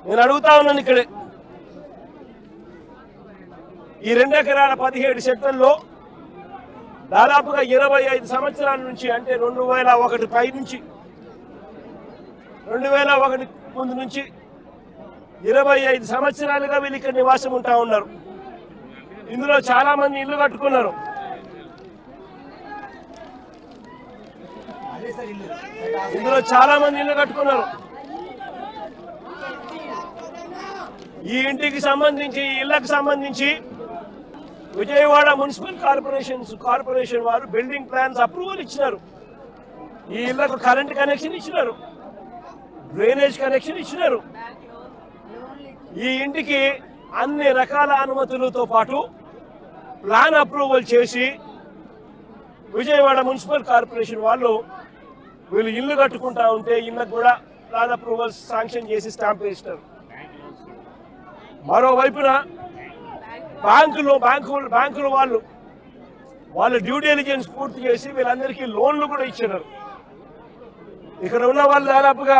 నేను అడుగుతా ఉన్నాను ఇక్కడే, ఈ 2 ఎకరాల 17 సెంటర్లో దాదాపుగా 25 సంవత్సరాల నుంచి, అంటే 2001 పై నుంచి, 2001 ముందు నుంచి 25 సంవత్సరాలుగా వీళ్ళు ఇక్కడ నివాసం ఉంటా ఉన్నారు. ఇందులో చాలా మంది ఇల్లు కట్టుకున్నారు. ఈ ఇంటికి సంబంధించి, ఈ ఇళ్లకు సంబంధించి విజయవాడ మున్సిపల్ కార్పొరేషన్ వారు బిల్డింగ్ ప్లాన్స్ అప్రూవల్ ఇచ్చినారు. ఈ ఇళ్లకు కరెంట్ కనెక్షన్ ఇచ్చినారు, డ్రైనేజ్ కనెక్షన్ ఇచ్చినారు. ఈ ఇంటికి అన్ని రకాల అనుమతులతో పాటు ప్లాన్ అప్రూవల్ చేసి విజయవాడ మున్సిపల్ కార్పొరేషన్ వాళ్ళు వీళ్ళు ఇల్లు కట్టుకుంటా ఉంటే ఇళ్ళకు కూడా ప్లాన్ అప్రూవల్ శాంక్షన్ చేసి స్టాంప్ వేసినారు. మరోవైపున బ్యాంకులు వాళ్ళు డ్యూ డెలిజెన్స్ పూర్తి చేసి వీళ్ళందరికీ లోన్లు కూడా ఇచ్చారు. ఇక్కడ ఉన్న వాళ్ళు దాదాపుగా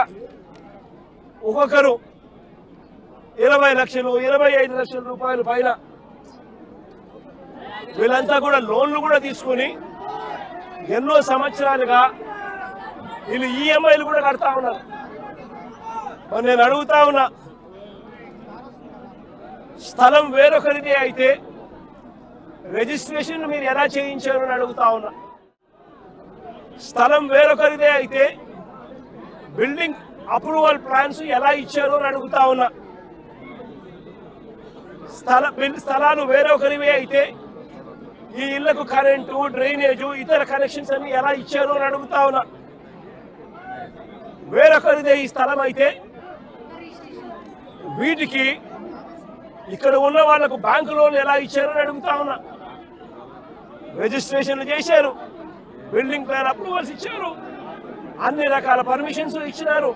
ఒక్కొక్కరు 20 లక్షలు 25 లక్షల రూపాయల పైన వీళ్ళంతా కూడా లోన్లు కూడా తీసుకుని ఎన్నో సంవత్సరాలుగా వీళ్ళు ఈఎంఐలు కూడా కడతా ఉన్నారు. మరి నేను అడుగుతా ఉన్నా, స్థలం వేరొకరిదే అయితే రిజిస్ట్రేషన్ మీరు ఎలా చేయించారు అని అడుగుతా ఉన్నా. స్థలం వేరొకరిదే అయితే బిల్డింగ్ అప్రూవల్ ప్లాన్స్ ఎలా ఇచ్చారు అని అడుగుతా ఉన్నా. స్థలాలు వేరొకరివే అయితే ఈ ఇళ్లకు కరెంటు, డ్రైనేజు, ఇతర కనెక్షన్స్ అన్ని ఎలా ఇచ్చారు అని అడుగుతా ఉన్నా. వేరొకరిదే ఈ స్థలం అయితే వీటికి ఇక్కడ ఉన్న వాళ్లకు బ్యాంకు లోన్లు ఎలా ఇచ్చారు అని అడుగుతా ఉన్నా. రిజిస్ట్రేషన్లు చేశారు, బిల్డింగ్ ప్లాన్ అప్రూవల్స్ ఇచ్చారు, అన్ని రకాల పర్మిషన్స్ ఇచ్చినారు.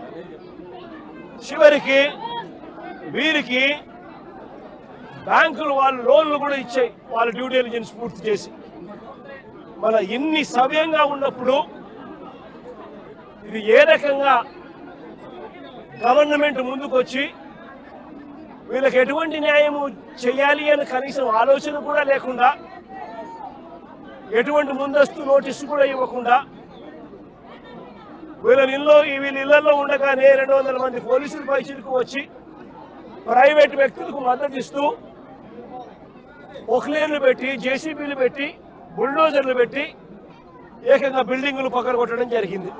చివరికి వీరికి బ్యాంకులు వాళ్ళు లోన్లు కూడా ఇచ్చాయి, వాళ్ళ డ్యూ డెలిజెన్స్ పూర్తి చేసి. మన ఇన్ని సవ్యంగా ఉన్నప్పుడు ఇది ఏ రకంగా గవర్నమెంట్ ముందుకు వచ్చి వీళ్ళకి ఎటువంటి న్యాయము చేయాలి అని కనీసం ఆలోచన కూడా లేకుండా, ఎటువంటి ముందస్తు నోటీసు కూడా ఇవ్వకుండా, వీళ్ళ ఇళ్లలో ఉండగానే 200 మంది పోలీసులు పైచిలకు వచ్చి ప్రైవేట్ వ్యక్తులకు మద్దతు ఇస్తూ పొక్లేర్లు పెట్టి, జేసీబీలు పెట్టి, బుల్డోజర్లు పెట్టి ఏకంగా బిల్డింగులు పక్కన కొట్టడం జరిగింది.